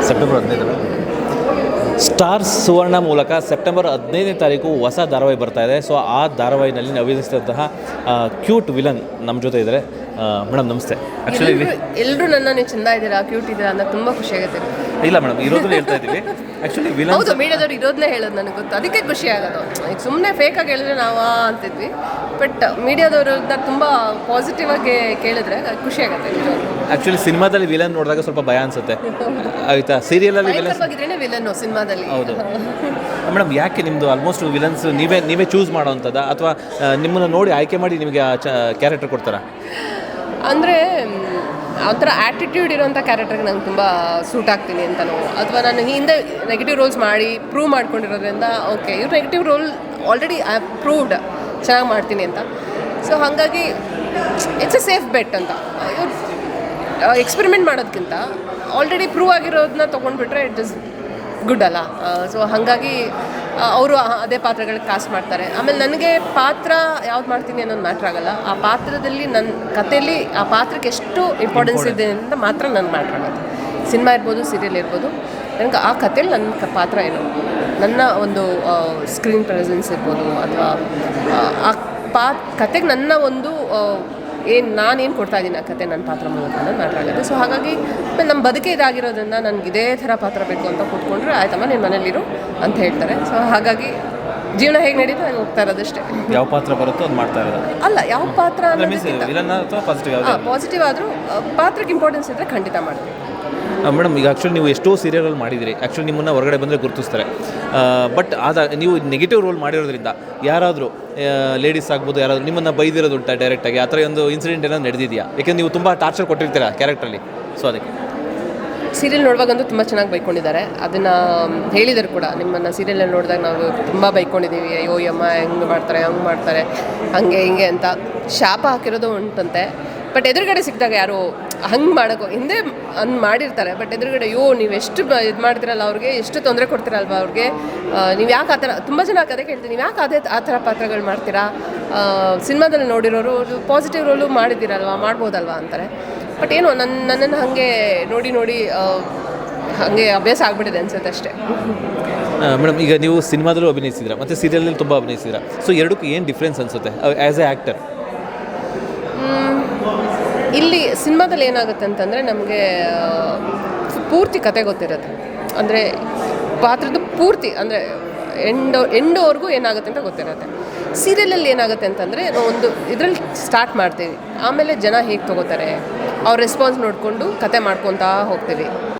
September 15 star ಸುವರ್ಣ ಮೂಲಕ September 15ನೇ ತಾರೀಕು ಹೊಸ ಧಾರಾವಾಹಿ ಬರ್ತಾ ಇದೆ. ಸೊ ಆ ಧಾರಾವಾಹಿನಲ್ಲಿ ಅಭಿನಯಿಸಿದಂತಹ ಕ್ಯೂಟ್ ವಿಲನ್ ನಮ್ಮ ಜೊತೆ ಇದ್ದಾರೆ. ಮೇಡಮ್ ನಮಸ್ತೆ. ಆ್ಯಕ್ಚುಲಿ ಎಲ್ಲರೂ ನೀವು ಚೆಂದ ಇದ್ದೀರಾ, ಕ್ಯೂಟ್ ಇದ್ದೀರಾ ಅಂತ ತುಂಬ ಖುಷಿ ಆಗುತ್ತೆ. ಇಲ್ಲ ಮೇಡಮ್, ಇರೋದನ್ನ ಹೇಳ್ತಾ ಇದ್ದೀವಿ. ಆ್ಯಕ್ಚುಲಿ ವಿಲನ್ ಹೌದು, ಮೀಡಿಯಾದವ್ರು ಇರೋದನ್ನೇ ಹೇಳೋದು ನನಗೆ ಗೊತ್ತು, ಅದಕ್ಕೆ ಖುಷಿ ಆಗೋದು. ಈಗ ಸುಮ್ಮನೆ ಫೇಕಾಗಿ ಹೇಳಿದ್ರೆ ನಾವು ಅಂತಿದ್ವಿ, ಬಟ್ ಮೀಡಿಯಾದವರು ತುಂಬ ಪಾಸಿಟಿವ್ ಆಗಿ ಕೇಳಿದ್ರೆ ಖುಷಿ ಆಗುತ್ತೆ. ಆ್ಯಕ್ಚುಲಿ ಸಿನಿಮಾದಲ್ಲಿ ವಿಲನ್ ನೋಡಿದಾಗ ಸ್ವಲ್ಪ ಭಯ ಅನಿಸುತ್ತೆ, ಆಯಿತಾ? ಸೀರಿಯಲಲ್ಲಿ ವಿಲನ್ ವಿಲನ್ ಸಿನಿಮಾದಲ್ಲಿ. ಹೌದು ಮೇಡಮ್, ಯಾಕೆ ನಿಮ್ಮದು ಆಲ್ಮೋಸ್ಟ್ ವಿಲನ್ಸ್ ನೀವೇ ಚೂಸ್ ಮಾಡೋವಂಥದ್ದು, ಅಥವಾ ನಿಮ್ಮನ್ನು ನೋಡಿ ಆಯ್ಕೆ ಮಾಡಿ ನಿಮಗೆ ಆ ಕ್ಯಾರೆಕ್ಟರ್ ಕೊಡ್ತಾರಾ? ಅಂದರೆ ಒಂಥರ ಆ್ಯಟಿಟ್ಯೂಡ್ ಇರೋಂಥ ಕ್ಯಾರೆಕ್ಟರ್ಗೆ ನಂಗೆ ತುಂಬ ಸೂಟ್ ಆಗ್ತೀನಿ ಅಂತನೋ, ಅಥವಾ ನಾನು ಹಿಂದೆ ನೆಗೆಟಿವ್ ರೋಲ್ಸ್ ಮಾಡಿ ಪ್ರೂವ್ ಮಾಡ್ಕೊಂಡಿರೋದ್ರಿಂದ ಓಕೆ ಇವ್ರು negative role already I have proved ಚೆನ್ನಾಗಿ ಮಾಡ್ತೀನಿ ಅಂತ. ಸೊ ಹಾಗಾಗಿ ಇಟ್ಸ್ ಎ ಸೇಫ್ ಬೆಟ್ ಅಂತ. ಇವ್ರು ಎಕ್ಸ್ಪೆರಿಮೆಂಟ್ ಮಾಡೋದಕ್ಕಿಂತ ಆಲ್ರೆಡಿ ಪ್ರೂವ್ ಆಗಿರೋದನ್ನ ತೊಗೊಂಡ್ಬಿಟ್ರೆ ಇಟ್ ಇಸ್ ಗುಡ್ ಅಲ್ಲ. ಸೊ ಹಾಗಾಗಿ ಅವರು ಅದೇ ಪಾತ್ರಗಳಿಗೆ ಕಾಸ್ಟ್ ಮಾಡ್ತಾರೆ. ಆಮೇಲೆ ನನಗೆ ಪಾತ್ರ ಯಾವ್ದು ಮಾಡ್ತೀನಿ ಅನ್ನೋದು ಮ್ಯಾಟ್ರ್ ಆಗೋಲ್ಲ, ಆ ಪಾತ್ರದಲ್ಲಿ ನನ್ನ ಕಥೆಯಲ್ಲಿ ಆ ಪಾತ್ರಕ್ಕೆ ಎಷ್ಟು ಇಂಪಾರ್ಟೆನ್ಸ್ ಇದೆ ಅಂತ ಮಾತ್ರ ನನ್ನ ಮ್ಯಾಟ್ರ್ ಆಗುತ್ತೆ. ಸಿನಿಮಾ ಇರ್ಬೋದು, ಸೀರಿಯಲ್ ಇರ್ಬೋದು, ನನಗೆ ಆ ಕಥೆಯಲ್ಲಿ ನನ್ನ ಪಾತ್ರ ಏನು, ನನ್ನ ಒಂದು ಸ್ಕ್ರೀನ್ ಪ್ರೆಸೆನ್ಸ್ ಇರ್ಬೋದು, ಅಥವಾ ಆ ಕತೆಗೆ ನನ್ನ ಒಂದು ನಾನೇನು ಕೊಡ್ತಾ ಇದ್ದೀನಿ ಆ ಕತೆ ನನ್ನ ಪಾತ್ರ ಮೂಲಕ ಅನ್ನೋದು ಮ್ಯಾಟ್ರ್ ಆಗುತ್ತೆ. ಸೊ ಹಾಗಾಗಿ ನಮ್ಮ ಬದುಕೆ ಇದಾಗಿರೋದ್ರಿಂದ ನನಗೆ ಇದೇ ಥರ ಪಾತ್ರ ಬೇಕು ಅಂತ ಕೂತ್ಕೊಂಡ್ರೆ ಆಯ್ತಮ್ಮ ನೀನು ಮನೇಲಿರು ಅಂತ ಹೇಳ್ತಾರೆ. ಸೊ ಹಾಗಾಗಿ ಜೀವನ ಹೇಗೆ ನಡೀತಾ ನಾನು ಹೋಗ್ತಾ ಇರೋದಷ್ಟೇ. ಯಾವ ಪಾತ್ರ ಬರುತ್ತೋ ಅದು ಮಾಡ್ತಾ ಇರೋದು ಅಲ್ಲ, ಯಾವ ಪಾತ್ರ ಪಾಸಿಟಿವ್ ಆದರೂ ಪಾತ್ರಕ್ಕೆ ಇಂಪಾರ್ಟೆನ್ಸ್ ಇದ್ದರೆ ಖಂಡಿತ ಮಾಡ್ತೀನಿ. ಮೇಡಮ್, ಈಗ ಆ್ಯಕ್ಚುಲಿ ನೀವು ಎಷ್ಟೋ ಸೀರಿಯಲ್ಗಳು ಮಾಡಿದ್ದೀರಿ. ಆ್ಯಕ್ಚುಲಿ ನಿಮ್ಮನ್ನು ಹೊರಗಡೆ ಬಂದರೆ ಗುರುತಿಸ್ತಾರೆ. ಬಟ್ ನೀವು ನೆಗೆಟಿವ್ ರೋಲ್ ಮಾಡಿರೋದ್ರಿಂದ ಯಾರಾದರೂ ಲೇಡೀಸ್ ಆಗ್ಬೋದು, ಯಾರಾದರೂ ನಿಮ್ಮನ್ನು ಬೈದಿರೋದುಂಟಾ ಡೈರೆಕ್ಟಾಗಿ? ಆ ಥರ ಒಂದು ಇನ್ಸಿಡೆಂಟ್ ಏನಾದ್ರು ನಡೆದಿದೆಯಾ? ಯಾಕೆಂದ್ರೆ ನೀವು ತುಂಬ ಟಾರ್ಚರ್ ಕೊಟ್ಟಿರ್ತೀರಾ ಕ್ಯಾರೆಕ್ಟ್ರಲ್ಲಿ. ಸೊ ಅದಕ್ಕೆ ಸೀರಿಯಲ್ ನೋಡುವಾಗಂತೂ ತುಂಬ ಚೆನ್ನಾಗಿ ಬೈಕೊಂಡಿದ್ದಾರೆ. ಅದನ್ನು ಹೇಳಿದರು ಕೂಡ, ನಿಮ್ಮನ್ನು ಸೀರಿಯಲಲ್ಲಿ ನೋಡಿದಾಗ ನಾವು ತುಂಬ ಬೈಕೊಂಡಿದ್ದೀವಿ, ಅಯ್ಯೋ ಅಮ್ಮ ಹೆಂಗೆ ಮಾಡ್ತಾರೆ ಹಂಗೆ ಮಾಡ್ತಾರೆ ಹಾಗೆ ಹಿಂಗೆ ಅಂತ ಶಾಪ ಹಾಕಿರೋದು ಉಂಟಂತೆ. ಬಟ್ ಎದುರುಗಡೆ ಸಿಕ್ಕಿದಾಗ ಯಾರು ಹಂಗೆ ಮಾಡೋಕ್ಕೋ ಹಿಂದೆ ಮಾಡಿರ್ತಾರೆ, ಬಟ್ ಎದುರುಗಡೆ ಅಯ್ಯೋ ನೀವು ಎಷ್ಟು ಇದು ಮಾಡ್ತಿರಲ್ಲ ಅವ್ರಿಗೆ, ಎಷ್ಟು ತೊಂದರೆ ಕೊಡ್ತೀರಲ್ವ ಅವ್ರಿಗೆ, ನೀವು ಯಾಕೆ ಆ ಥರ, ತುಂಬ ಜನ ಕತೆ ಕೇಳ್ತೀನಿ, ನೀವು ಯಾಕೆ ಆ ಥರ ಪಾತ್ರಗಳು ಮಾಡ್ತೀರಾ, ಸಿನಿಮಾದಲ್ಲಿ ನೋಡಿರೋರು ಪಾಸಿಟಿವ್ ರೋಲು ಮಾಡಿದ್ದೀರಲ್ವ, ಮಾಡ್ಬೋದಲ್ವ ಅಂತಾರೆ. ಬಟ್ ಏನೋ ನನ್ನನ್ನು ಹಾಗೆ ನೋಡಿ ಹಾಗೆ ಅಭ್ಯಾಸ ಆಗಿಬಿಟ್ಟಿದೆ ಅನ್ಸುತ್ತೆ ಅಷ್ಟೇ. ಮೇಡಮ್, ಈಗ ನೀವು ಸಿನಿಮಾದಲ್ಲೂ ಅಭಿನಯಿಸಿದ್ದೀರಾ ಮತ್ತು ಸೀರಿಯಲಲ್ಲಿ ತುಂಬ ಅಭಿನಯಿಸಿದ್ದೀರಾ. ಸೊ ಎರಡಕ್ಕೂ ಏನು ಡಿಫ್ರೆನ್ಸ್ ಅನಿಸುತ್ತೆ ಆ್ಯಸ್ ಎ ಆ್ಯಕ್ಟರ್? ಇಲ್ಲಿ ಸಿನಿಮಾದಲ್ಲಿ ಏನಾಗುತ್ತೆ ಅಂತಂದರೆ ನಮಗೆ ಪೂರ್ತಿ ಕತೆ ಗೊತ್ತಿರುತ್ತೆ, ಅಂದರೆ ಪಾತ್ರದ ಪೂರ್ತಿ ಅಂದರೆ ಎಂಡೋವರೆಗೂ ಏನಾಗುತ್ತೆ ಅಂತ ಗೊತ್ತಿರುತ್ತೆ. ಸೀರಿಯಲಲ್ಲಿ ಏನಾಗುತ್ತೆ ಅಂತಂದರೆ ನಾವು ಒಂದು ಇದರಲ್ಲಿ ಸ್ಟಾರ್ಟ್ ಮಾಡ್ತೀವಿ, ಆಮೇಲೆ ಜನ ಹೇಗೆ ತೊಗೋತಾರೆ ಅವ್ರ ರೆಸ್ಪಾನ್ಸ್ ನೋಡಿಕೊಂಡು ಕತೆ ಮಾಡ್ಕೊತಾ ಹೋಗ್ತೀವಿ.